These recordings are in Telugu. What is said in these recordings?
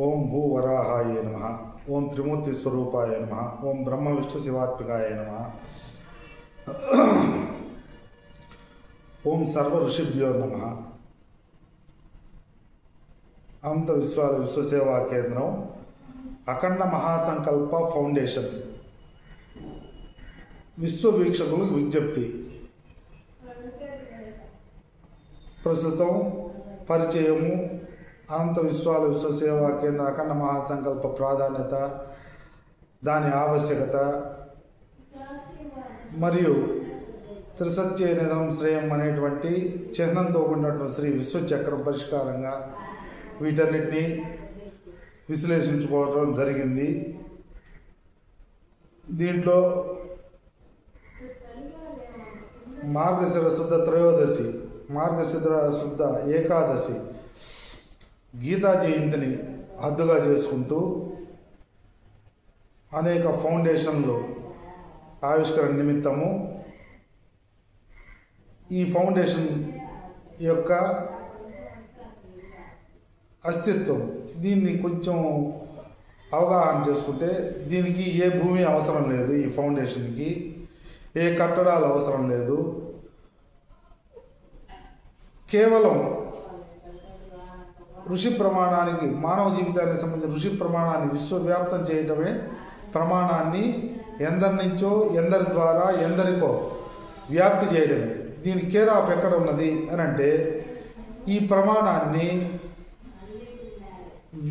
ఓం భూవరాహాయ నమః. ఓం త్రిమూర్తి స్వరూపాయ నమః. ఓం బ్రహ్మ విష్ణు శివాత్మికాయ నమః. ఓం సర్వ ఋషిభ్యో నమః. అనంత విశ్వాల విశ్వసేవా కేంద్రం అఖండ మహాసంకల్ప ఫౌండేషన్ విశ్వ వీక్షకులకు విజ్ఞప్తి. ప్రస్తుతం పరిచయము, అనంత విశ్వాల విశ్వసేవా కేంద్ర అఖండ మహాసంకల్ప ప్రాధాన్యత, దాని ఆవశ్యకత మరియు త్రిసత్య నిధనం శ్రేయం అనేటువంటి చిహ్నంతో ఉన్నటువంటి శ్రీ విశ్వచక్రం పరిష్కారంగా వీటన్నిటినీ విశ్లేషించుకోవడం జరిగింది. దీంట్లో మార్గశిర శుద్ధ త్రయోదశి, మార్గశిర శుద్ధ ఏకాదశి, గీతా జయంతిని హద్దుగా చేసుకుంటూ అనేక ఫౌండేషన్లు ఆవిష్కరణ నిమిత్తము ఈ ఫౌండేషన్ యొక్క అస్తిత్వం, దీన్ని కొంచెం అవగాహన చేసుకుంటే దీనికి ఏ భూమి అవసరం లేదు, ఈ ఫౌండేషన్కి ఏ కట్టడాలు అవసరం లేదు. కేవలం ఋషి ప్రమాణానికి, మానవ జీవితానికి సంబంధించిన ఋషి ప్రమాణాన్ని విశ్వవ్యాప్తం చేయటమే ప్రమాణాన్ని ఎందరి నుంచో, ఎందరి ద్వారా ఎందరికో వ్యాప్తి చేయడమే. దీని కేర్ ఆఫ్ ఎక్కడ ఉన్నది అని అంటే, ఈ ప్రమాణాన్ని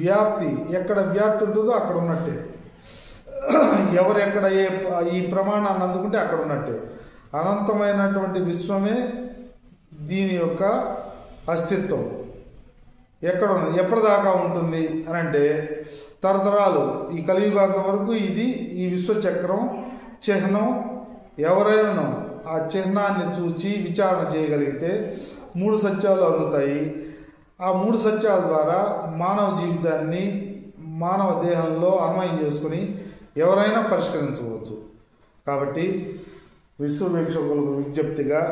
వ్యాప్తి ఎక్కడ వ్యాప్తి ఉంటుందో అక్కడ ఉన్నట్టే, ఎవరు ఎక్కడ ఈ ప్రమాణాన్ని అందుకుంటే అక్కడ ఉన్నట్టే. అనంతమైనటువంటి విశ్వమే దీని యొక్క అస్తిత్వం. ఎక్కడ ఉన్నది, ఎప్పటిదాకా ఉంటుంది అని అంటే, తరతరాలు ఈ కలియుగాంతం వరకు ఇది ఈ విశ్వచక్రం చిహ్నం. ఎవరైనా ఆ చిహ్నాన్ని చూచి విచారణ చేయగలిగితే 3 సత్యాలు అందుతాయి. ఆ 3 సత్యాల ద్వారా మానవ జీవితాన్ని మానవ దేహంలో అన్వయం చేసుకుని ఎవరైనా పరిష్కరించవచ్చు. కాబట్టి విశ్వ వీక్షకులకు విజ్ఞప్తిగా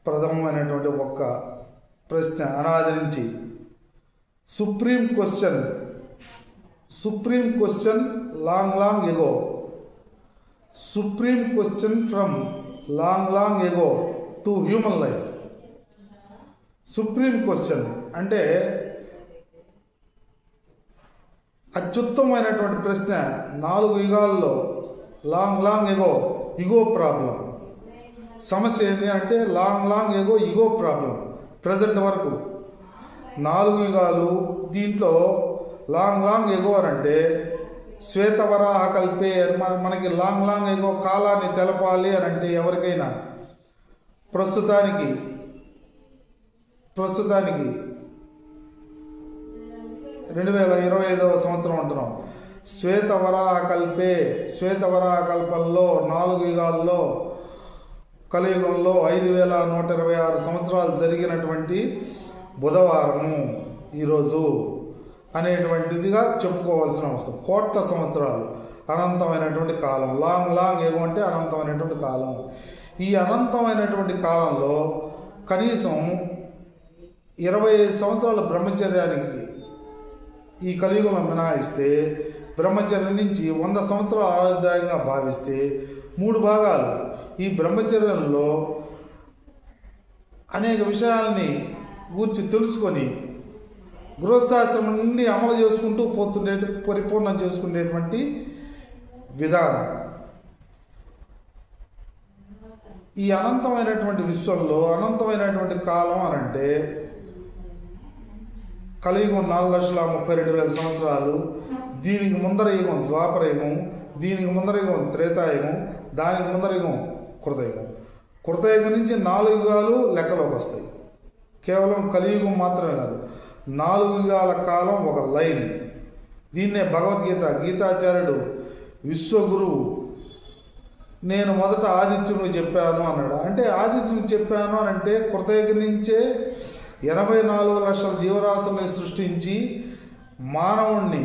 ప్రథమమైనటువంటి ఒక్క ప్రశ్న అనాది నుంచి supreme question long ago, supreme question from long ago to human life. Supreme question అంటే అత్యుత్తమైనటువంటి ప్రశ్న. 4 యుగాల్లో లాంగ్ ఎగో ఇగో ప్రాబ్లం. సమస్య ఏంటి అంటే long ago ego problem. Present వరకు 4 యుగాలు, దీంట్లో లాంగ్ ఎగో అని అంటే శ్వేతవరాహ కల్పే. మనకి లాంగ్ ఎగో కాలాన్ని తెలపాలి అని అంటే ఎవరికైనా ప్రస్తుతానికి 2025వ సంవత్సరం అంటున్నాం. శ్వేతవరాహ కల్పంలో 4 యుగాల్లో కలియుగంలో 5126 సంవత్సరాలు జరిగినటువంటి బుధవారము ఈరోజు అనేటువంటిదిగా చెప్పుకోవాల్సిన అవసరం. కోట్ల సంవత్సరాలు అనంతమైనటువంటి కాలం. లాంగ్ ఏమంటే అనంతమైనటువంటి కాలం. ఈ అనంతమైనటువంటి కాలంలో కనీసం 25 సంవత్సరాల బ్రహ్మచర్యానికి ఈ కలియుగంలో మినహాయిస్తే, బ్రహ్మచర్యం నుంచి 100 సంవత్సరాల ఆయుర్దాయంగా భావిస్తే 3 భాగాలు. ఈ బ్రహ్మచర్యంలో అనేక విషయాల్ని గూర్చి తెలుసుకొని గృహస్థాశ్రమం నుండి అమలు చేసుకుంటూ పోతుండే, పరిపూర్ణం చేసుకునేటువంటి విధానం. ఈ అనంతమైనటువంటి విశ్వంలో అనంతమైనటువంటి కాలం అని అంటే కలియుగం 4,32,000 సంవత్సరాలు. దీనికి ముందర యుగం ద్వాపర యుగం, దీనికి ముందర యుగం త్రేతాయుగం, దానికి ముందర యుగం కృతయుగం. కృతయుగం నుంచి 4 యుగాలు లెక్కలోకి వస్తాయి. కేవలం కలియుగం మాత్రమే కాదు, 4 యుగాల కాలం ఒక లైన్. దీన్నే భగవద్గీత, గీతాచార్యుడు విశ్వగురువు నేను మొదట ఆదిత్యుడిని చెప్పాను అన్నాడు. అంటే ఆదిత్యుడిని చెప్పాను అని అంటే కృతయుగం నుంచే 84 లక్షల జీవరాశుల్ని సృష్టించి మానవుణ్ణి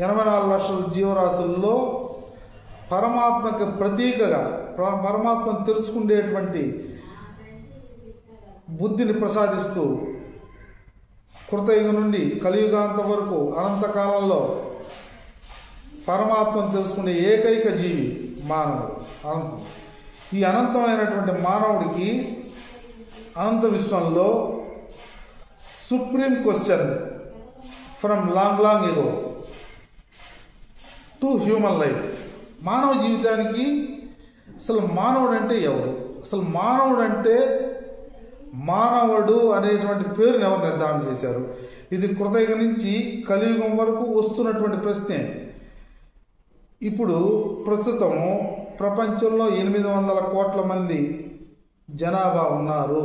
84 లక్షల జీవరాశుల్లో పరమాత్మకి ప్రతీకగా, పరమాత్మను తెలుసుకునేటువంటి బుద్ధిని ప్రసాదిస్తూ కృతయుగం నుండి కలియుగాంతం వరకు అనంతకాలంలో పరమాత్మను తెలుసుకునే ఏకైక జీవి మానవుడు. అనంతం. ఈ అనంతమైనటువంటి మానవుడికి అనంత విశ్వంలో supreme question from long ago to human life. మానవ జీవితానికి అసలు మానవుడు అంటే ఎవరు, అసలు మానవుడు అనేటువంటి పేరుని ఎవరు నిర్ధారణ చేశారు? ఇది కృతయుగం నుంచి కలియుగం వరకు వస్తున్నటువంటి ప్రశ్నే. ఇప్పుడు ప్రస్తుతం ప్రపంచంలో 800 కోట్ల మంది జనాభా ఉన్నారు,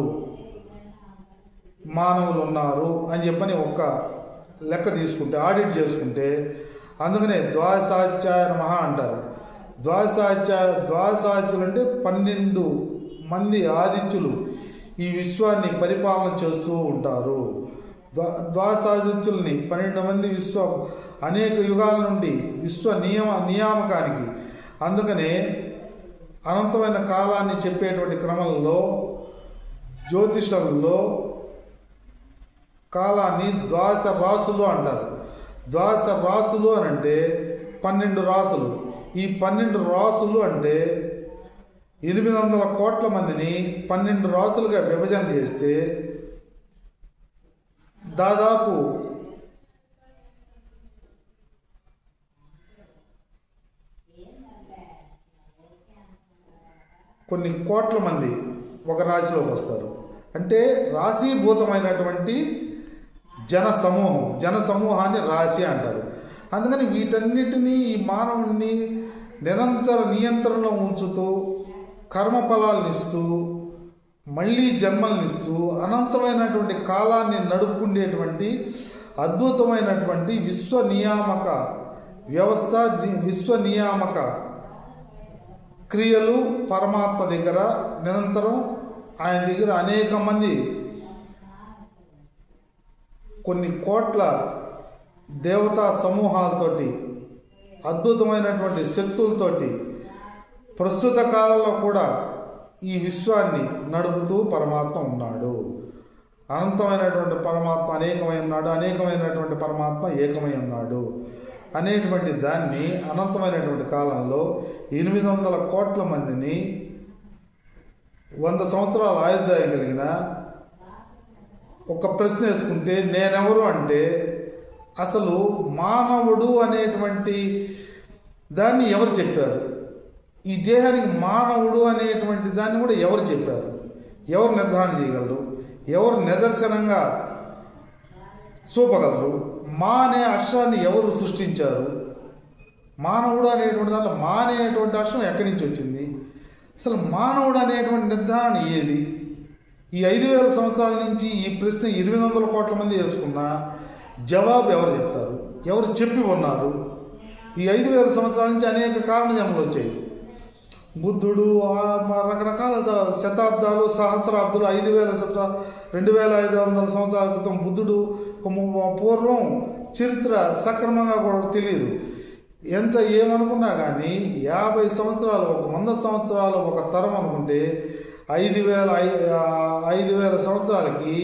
మానవులు ఉన్నారు అని చెప్పని ఒక లెక్క తీసుకుంటే, ఆడిట్ చేసుకుంటే, అందుకనే ద్వాదశాధ్యాయ నమః అంటారు. ద్వాదశాధ్యులు అంటే 12 మంది ఆదిత్యులు ఈ విశ్వాన్ని పరిపాలన చేస్తూ ఉంటారు. ద్వాదశాదిత్యుల్ని 12 మంది అనేక యుగాల నుండి విశ్వ నియామకానికి, అందుకనే అనంతమైన కాలాన్ని చెప్పేటువంటి క్రమంలో జ్యోతిషంలో కాలాన్ని ద్వాదశ రాసులు అంటారు. ద్వాదశ రాసులు అని అంటే 12 రాసులు. ఈ 12 రాసులు అంటే 800 కోట్ల మందిని 12 రాసులుగా విభజన చేస్తే దాదాపు కొన్ని కోట్ల మంది ఒక రాశిలోకి వస్తారు. అంటే రాశీభూతమైనటువంటి జనసమూహాన్ని రాశి అంటారు. అందుకని వీటన్నిటినీ ఈ మానవుణ్ణి నిరంతర నియంత్రణలో ఉంచుతూ కర్మఫలాలను ఇస్తూ మళ్ళీ జన్మలను ఇస్తూ అనంతమైనటువంటి కాలాన్ని నడుపుకునేటువంటి అద్భుతమైనటువంటి విశ్వనియామక వ్యవస్థ, విశ్వనియామక క్రియలు పరమాత్మ దగ్గర నిరంతరం ఆయన దగ్గర అనేక మంది కొన్ని కోట్ల దేవతా సమూహాలతోటి అద్భుతమైనటువంటి శక్తులతోటి ప్రస్తుత కాలంలో కూడా ఈ విశ్వాన్ని నడుపుతూ పరమాత్మ ఉన్నాడు. అనంతమైనటువంటి పరమాత్మ అనేకమై ఉన్నాడు, అనేకమైనటువంటి పరమాత్మ ఏకమై ఉన్నాడు అనేటువంటి దాన్ని అనంతమైనటువంటి కాలంలో 800 కోట్ల మందిని 100 సంవత్సరాల ఆయుర్దాయం కలిగిన ఒక ప్రశ్న వేసుకుంటే నేనెవరు అంటే అసలు మానవుడు అనేటువంటి దాన్ని ఎవరు చెప్పారు? ఈ దేహానికి మానవుడు అనేటువంటి దాన్ని కూడా ఎవరు చెప్పారు? ఎవరు నిర్ధారణ చేయగలరు? ఎవరు నిదర్శనంగా చూపగలరు? మా అనే అక్షరాన్ని ఎవరు సృష్టించారు? మానవుడు అనేటువంటి దాంట్లో మా అనేటువంటి అక్షరం ఎక్కడి నుంచి వచ్చింది? అసలు మానవుడు అనేటువంటి నిర్ధారణ ఏది? ఈ 5000 సంవత్సరాల నుంచి ఈ ప్రశ్న 800 కోట్ల మంది వేసుకున్నా జవాబు ఎవరు చెప్తారు? ఎవరు చెప్పి ఉన్నారు? ఈ 5000 సంవత్సరాల నుంచి అనేక కారణ జన్మలు వచ్చాయి. బుద్ధుడు రకరకాల శతాబ్దాలు, సహస్రాబ్దాలు, 2500 సంవత్సరాల క్రితం బుద్ధుడు పూర్వం చరిత్ర సక్రమంగా కూడా తెలియదు. ఎంత ఏమనుకున్నా కానీ 50 సంవత్సరాలు, 100 సంవత్సరాలు ఒక తరం అనుకుంటే 5000 సంవత్సరాలకి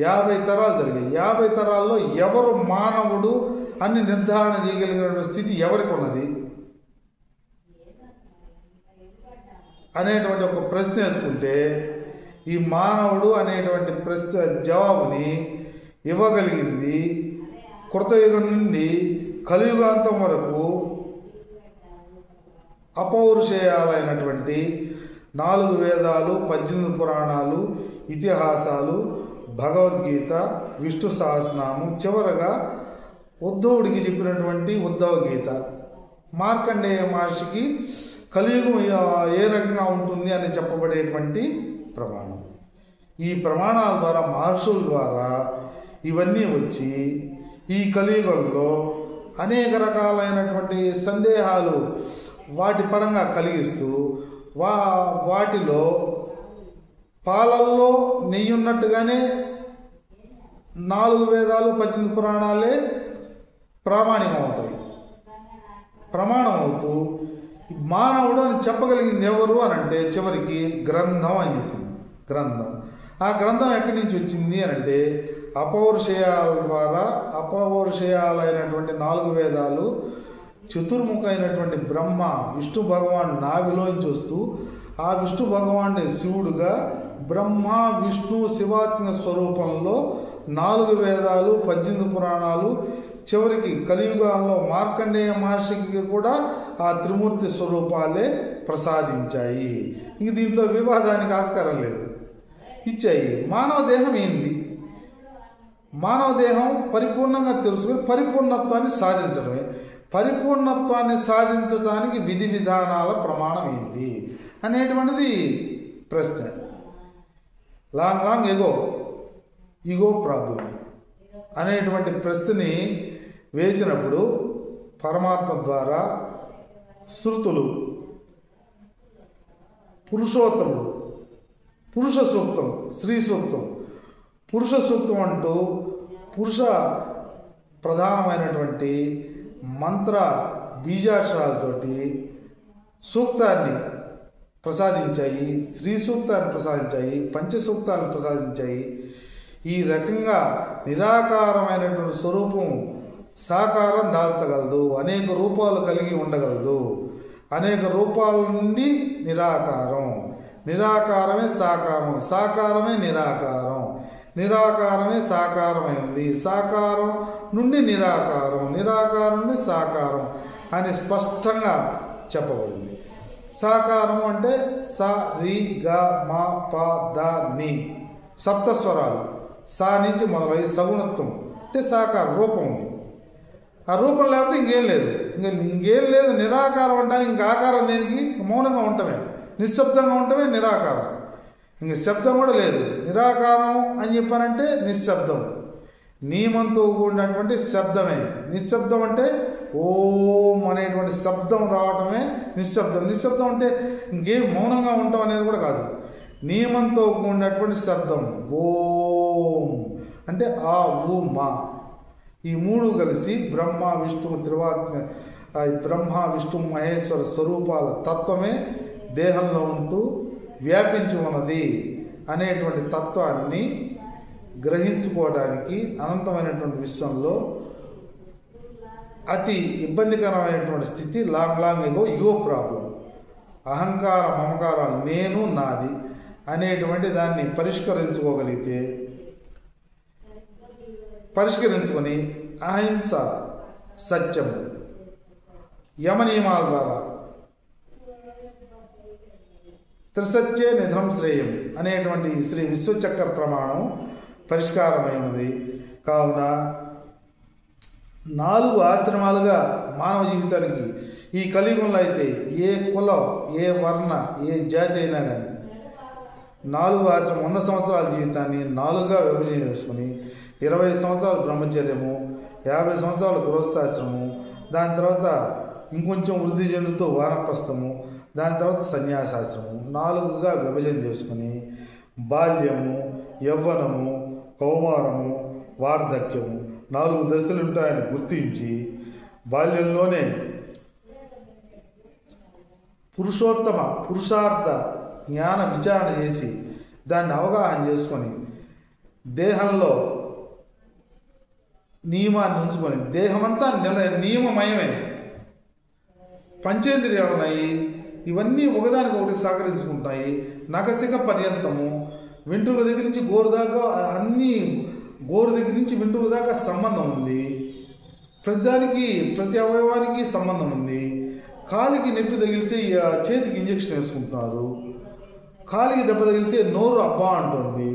50 తరాలు జరిగాయి. 50 తరాల్లో ఎవరు మానవుడు అని నిర్ధారణ చేయగలిగిన స్థితి ఎవరికి ఉన్నది అనేటువంటి ఒక ప్రశ్న వేసుకుంటే ఈ మానవుడు అనేటువంటి ప్రశ్న జవాబుని ఇవ్వగలిగింది కృతయుగం నుండి కలియుగాంతం వరకు అపౌరుషేయాలైనటువంటి 4 వేదాలు, 18 పురాణాలు, ఇతిహాసాలు, భగవద్గీత, విష్ణు సహస్రనామం, చివరగా ఉద్ధవుడికి చెప్పినటువంటి ఉద్ధవ గీత, మార్కండేయ మహర్షికి కలియుగం ఏ రకంగా ఉంటుంది అని చెప్పబడేటువంటి ప్రమాణం. ఈ ప్రమాణాల ద్వారా, మహర్షుల ద్వారా ఇవన్నీ వచ్చి ఈ కలియుగంలో అనేక రకాలైనటువంటి సందేహాలు వాటి పరంగా కలిగిస్తూ వాటిలో పాలల్లో నెయ్యి ఉన్నట్టుగానే 4 వేదాలు, 18 పురాణాలే ప్రమాణం అవుతూ మానవుడు అని చెప్పగలిగింది ఎవరు అని అంటే చివరికి గ్రంథం అని చెప్పింది. గ్రంథం ఆ గ్రంథం ఎక్కడి నుంచి వచ్చింది అని అంటే అపౌరుషేయాల ద్వారా, అపౌరుషేయాలైనటువంటి 4 వేదాలు చతుర్ముఖ అయినటువంటి బ్రహ్మ విష్ణు భగవాన్ నాభిలోంచి వస్తూ ఆ విష్ణు భగవాన్ని శివుడుగా బ్రహ్మ విష్ణు శివాత్మ స్వరూపంలో 4 వేదాలు 18 పురాణాలు చివరికి కలియుగంలో మార్కండేయ మహర్షికి కూడా ఆ త్రిమూర్తి స్వరూపాలే ప్రసాదించాయి. ఇంక దీంట్లో వివాదానికి ఆస్కారం లేదు, ఇచ్చాయి. మానవ దేహం ఏంది? మానవ దేహం పరిపూర్ణంగా తెలుసుకుని పరిపూర్ణత్వాన్ని సాధించడమే. పరిపూర్ణత్వాన్ని సాధించడానికి విధి విధానాల ప్రమాణం ఏంది అనేటువంటిది ప్రశ్న. లాంగ్ ఈగో ప్రాబ్లం అనేటువంటి ప్రశ్నని వేసినప్పుడు పరమాత్మ ద్వారా శృతులు పురుషోత్తముడు, పురుష సూక్తం, స్త్రీ సూక్తం, పురుష సూక్తం అంటూ పురుష ప్రధానమైనటువంటి మంత్ర బీజాక్షరాలతోటి సూక్తాన్ని ప్రసాదించాయి, స్త్రీ సూక్తాన్ని ప్రసాదించాయి, పంచసూక్తాలను ప్రసాదించాయి. ఈ రకంగా నిరాకారమైనటువంటి స్వరూపం సాకారం దాల్చగలదు, అనేక రూపాలు కలిగి ఉండగలదు. అనేక రూపాల నుండి నిరాకారం, నిరాకారమే సాకారం, సాకారమే నిరాకారం, నిరాకారమే సాకారమైంది, సాకారం నుండి నిరాకారం, నిరాకారం నుండి సాకారం అని స్పష్టంగా చెప్పబడింది. సాకారం అంటే స రి గ మ ప ద ని సప్తస్వరాలు, సా నుంచి మొదలై సగుణత్వం అంటే సాకారం రూపం ఉంది. ఆ రూపం లేకపోతే ఇంకేం లేదు, ఇంకేం లేదు. నిరాకారం అంటానికి ఇంక ఆకారం దేనికి? మౌనంగా ఉండటమే, నిశ్శబ్దంగా ఉండటమే నిరాకారం. ఇంక శబ్దం కూడా లేదు. నిరాకారం అని చెప్పానంటే నిశ్శబ్దం, నియమంతో కూడినటువంటి శబ్దమే. నిశ్శబ్దం అంటే ఓం అనేటువంటి శబ్దం రావటమే నిశ్శబ్దం. నిశ్శబ్దం అంటే ఇంకేం మౌనంగా ఉండటం అనేది కూడా కాదు, నియమంతో కూడినటువంటి శబ్దం. ఓం అంటే ఆ ఊ మా, ఈ 3 కలిసి బ్రహ్మ విష్ణు బ్రహ్మ విష్ణు మహేశ్వర స్వరూపాల తత్వమే దేహంలో ఉంటూ వ్యాపించి ఉన్నది అనేటువంటి తత్వాన్ని గ్రహించుకోవడానికి అనంతమైనటువంటి విశ్వంలో అతి ఇబ్బందికరమైనటువంటి స్థితి లాంగ్ ఈగో ప్రాబ్లం. అహంకార మమకారాలు, నేను నాది అనేటువంటి దాన్ని పరిష్కరించుకొని అహింస, సత్యము, యమ నియమాల ద్వారా త్రిసత్యే నిధనం శ్రేయం అనేటువంటి శ్రీ విశ్వచక్ర ప్రమాణం పరిష్కారమైనది. కావున 4 ఆశ్రమాలుగా మానవ జీవితానికి ఈ కలియుగంలో అయితే ఏ కులం, ఏ వర్ణ, ఏ జాతి అయినా కానీ 4 ఆశ్రమం 100 సంవత్సరాల జీవితాన్ని 4గా విభజన చేసుకుని 20 సంవత్సరాలు బ్రహ్మచర్యము, 50 సంవత్సరాలు గృహస్థాశ్రమము, దాని తర్వాత ఇంకొంచెం వృద్ధి చెందుతూ వానప్రస్థము, దాని తర్వాత సన్యాసాశ్రమం 4గా విభజన చేసుకుని బాల్యము, యవ్వనము, కౌమారము, వార్ధక్యము 4 దశలు ఉంటాయని గుర్తించి బాల్యంలోనే పురుషార్థ జ్ఞాన విచారణ చేసి దాన్ని అవగాహన చేసుకొని దేహంలో నియమాన్ని ఉంచుకొని, దేహమంతా నియమమయమే, పంచేంద్రియాలు ఉన్నాయి, ఇవన్నీ ఒకదానికి ఒకటి సహకరించుకుంటాయి. నఖశిఖ పర్యంతము, వెంట్రుక దగ్గర నుంచి గోరు దాకా అన్నీ, గోరు దగ్గర నుంచి వెంట్రుక దాకా సంబంధం ఉంది. ప్రతి అవయవానికి సంబంధం ఉంది. కాలికి నొప్పి తగిలితే చేతికి ఇంజక్షన్ వేసుకుంటున్నారు, కాలికి దెబ్బ తగిలితే నోరు అబ్బా అంటుంది.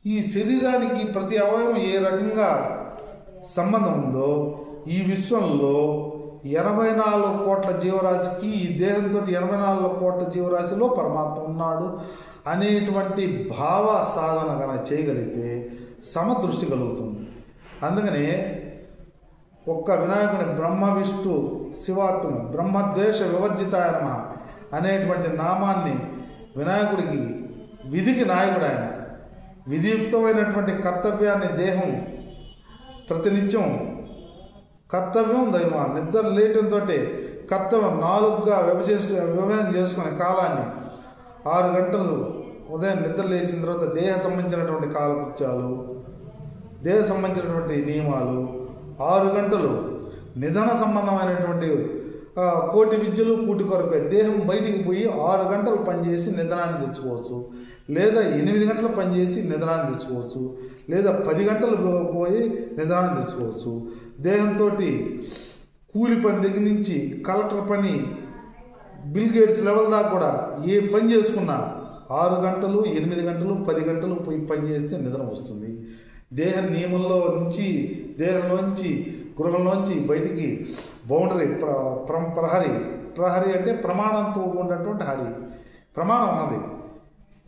ఈ శరీరానికి ప్రతి అవయవం ఏ రకంగా సంబంధం ఉందో ఈ విశ్వంలో 84 కోట్ల జీవరాశికి, ఈ దేహంతో 84 కోట్ల జీవరాశిలో పరమాత్మ ఉన్నాడు అనేటువంటి భావ సాధన కనుక చేయగలిగితే సమదృష్టి కలుగుతుంది. అందుకనే ఒక్క వినాయకుని బ్రహ్మ విష్ణు శివాత్మ బ్రహ్మద్వేష వివర్జితాయ నమః అనేటువంటి నామాన్ని వినాయకుడికి, విధికి నాయకుడు ఆయన. విధియుక్తమైనటువంటి కర్తవ్యాన్ని దేహం ప్రతినిత్యం కర్తవ్యం దైవం నిద్ర లేయటంతో కర్తవ్యం 4గా విభజన చేసుకునే కాలాన్ని 6 గంటలు ఉదయం నిద్ర లేచిన తర్వాత దేహ సంబంధించినటువంటి కాలకృత్యాలు, దేహ సంబంధించినటువంటి నియమాలు, 6 గంటలు నిధన సంబంధమైనటువంటి కోటి విద్యలు కూటి కొరకు దేహం బయటికి పోయి 6 గంటలు పనిచేసి నిధనాన్ని తెచ్చుకోవచ్చు, లేదా 8 గంటలు పనిచేసి నిధనాన్ని తెచ్చుకోవచ్చు, లేదా 10 గంటలు పోయి నిధనాన్ని తెచ్చుకోవచ్చు. దేహంతో కూలి పని దగ్గర నుంచి కలెక్టర్ పని, బిల్ గేట్స్ లెవెల్ దాకా కూడా ఏ పని చేసుకున్నా 6 గంటలు, 8 గంటలు, 10 గంటలు పోయి పని చేస్తే నిద్ర వస్తుంది. దేహ నియమంలో నుంచి, దేహంలోంచి, గృహంలోంచి బయటికి బౌండరీ ప్రహరీ అంటే ప్రమాణంతో ఉన్నటువంటి హరి, ప్రమాణం ఉన్నది.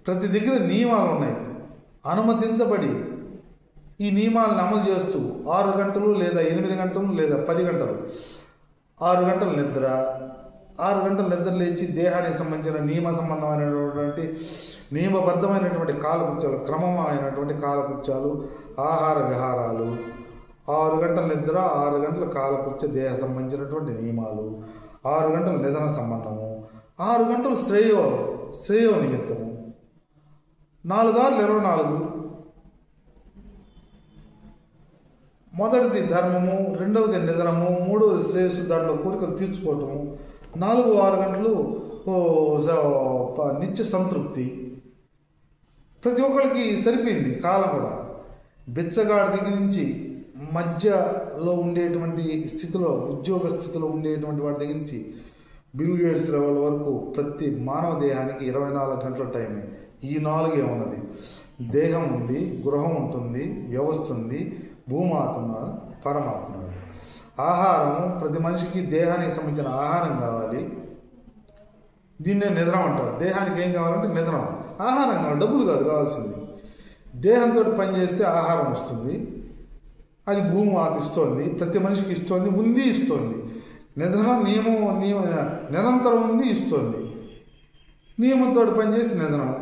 ప్రతి దగ్గర నియమాలు ఉన్నాయి. అనుమతించబడి ఈ నియమాలను అమలు చేస్తూ 6 గంటలు లేదా 8 గంటలు లేదా 10 గంటలు, 6 గంటలు నిద్ర, 6 గంటలు నిద్ర లేచి దేహానికి సంబంధించిన నియమ సంబంధమైనటువంటి నియమబద్ధమైనటువంటి కాలకృత్యాలు, క్రమమైనటువంటి కాలకృత్యాలు, ఆహార విహారాలు, 6 గంటల నిద్ర, 6 గంటల కాలకృత్య దేహ సంబంధించినటువంటి నియమాలు, 6 గంటల నిధన సంబంధము, 6 గంటలు శ్రేయో నిమిత్తము, 4 6 24. మొదటిది ధర్మము, రెండవది నిధనము, మూడవది శ్రేయస్సు, దాంట్లో కోరికలు తీర్చుకోవటము, 4 6 గంటలు నిత్య సంతృప్తి. ప్రతి ఒక్కరికి సరిపోయింది కాలం కూడా. బిచ్చగాడి దగ్గర నుంచి మధ్యలో ఉండేటువంటి స్థితిలో, ఉద్యోగ స్థితిలో ఉండేటువంటి వాడి దగ్గర నుంచి బిల్ గేట్స్ లెవెల్ వరకు ప్రతి మానవ దేహానికి 24 గంటల టైమే. ఈ 4 ఉన్నది. దేహం ఉంది, గృహం ఉంటుంది, వ్యవస్థ ఉంది, భూమాత్మ, పరమాత్మ. ఆహారం, ప్రతి మనిషికి దేహానికి సంబంధించిన ఆహారం కావాలి. దీన్నే నిద్రం అంటారు. దేహానికి ఏం కావాలంటే నిద్రం, ఆహారం కావాలి, డబ్బులు కాదు కావాల్సింది. దేహంతో పనిచేస్తే ఆహారం వస్తుంది, అది భూమాత ఇస్తోంది, ప్రతి మనిషికి ఇస్తోంది, ఉంది ఇస్తోంది. నిధనం నిరంతరం ఉంది, ఇస్తోంది. నియమంతో పనిచేసి నిధనం,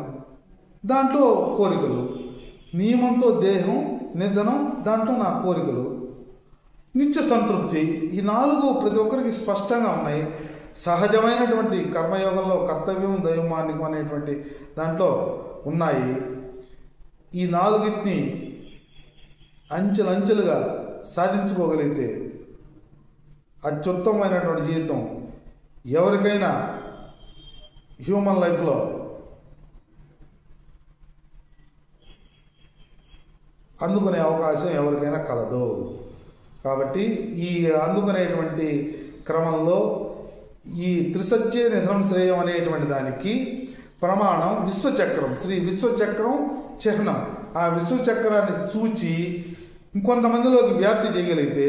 దాంట్లో కోరికలు, నియమంతో దేహం, నిధనం, దాంట్లో నా కోరికలు, నిత్య సంతృప్తి. ఈ 4 ప్రతి ఒక్కరికి స్పష్టంగా ఉన్నాయి. సహజమైనటువంటి కర్మయోగంలో కర్తవ్యం, దైవమానికం అనేటువంటి దాంట్లో ఉన్నాయి. ఈ 4టిని అంచెలంచెలుగా సాధించుకోగలిగితే అత్యుత్తమమైనటువంటి జీవితం ఎవరికైనా హ్యూమన్ లైఫ్లో అందుకునే అవకాశం ఎవరికైనా కలదు. కాబట్టి ఈ అందుకునేటువంటి క్రమంలో ఈ త్రిసత్య నిధనం శ్రేయం అనేటువంటి దానికి ప్రమాణం విశ్వచక్రం, శ్రీ విశ్వచక్రం చిహ్నం. ఆ విశ్వచక్రాన్ని చూచి ఇంకొంతమందిలోకి వ్యాప్తి చేయగలిగితే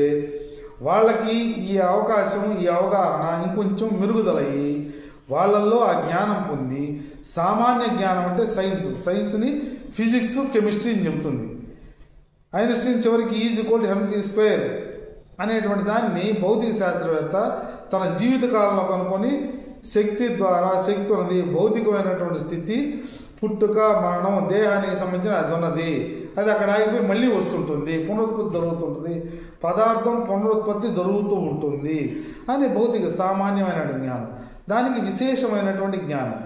వాళ్ళకి ఈ అవకాశం, ఈ అవగాహన ఇంకొంచెం మెరుగుదలయ్యి వాళ్ళల్లో ఆ జ్ఞానం పొంది, సామాన్య జ్ఞానం అంటే సైన్స్ని ఫిజిక్స్, కెమిస్ట్రీని చెబుతుంది. ఐన్స్టీన్ చివరికి E=mc² అనేటువంటి దాన్ని భౌతిక శాస్త్రవేత్త తన జీవితకాలంలో కనుక్కొని శక్తి ద్వారా, శక్తి ఉన్నది, భౌతికమైనటువంటి స్థితి, పుట్టుక, మరణం, దేహానికి సంబంధించిన అది ఉన్నది, అది అక్కడ ఆగిపోయి మళ్ళీ వస్తుంటుంది, పునరుత్పత్తి జరుగుతుంటుంది, పదార్థం పునరుత్పత్తి జరుగుతూ ఉంటుంది అని భౌతిక సామాన్యమైన జ్ఞానం. దానికి విశేషమైనటువంటి జ్ఞానం,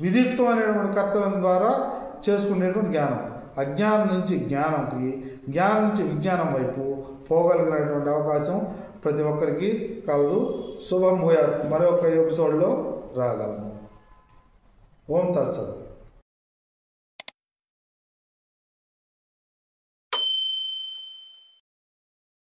విధిత్వమైనటువంటి కర్తవ్యం ద్వారా చేసుకునేటువంటి జ్ఞానం. అజ్ఞానం నుంచి జ్ఞానంకి, జ్ఞానం నుంచి విజ్ఞానం వైపు పోగలిగినటువంటి అవకాశం ప్రతి ఒక్కరికి కలదు. శుభం భూయాత్. మరొక ఎపిసోడ్లో రాగలము. ఓం తత్సత్.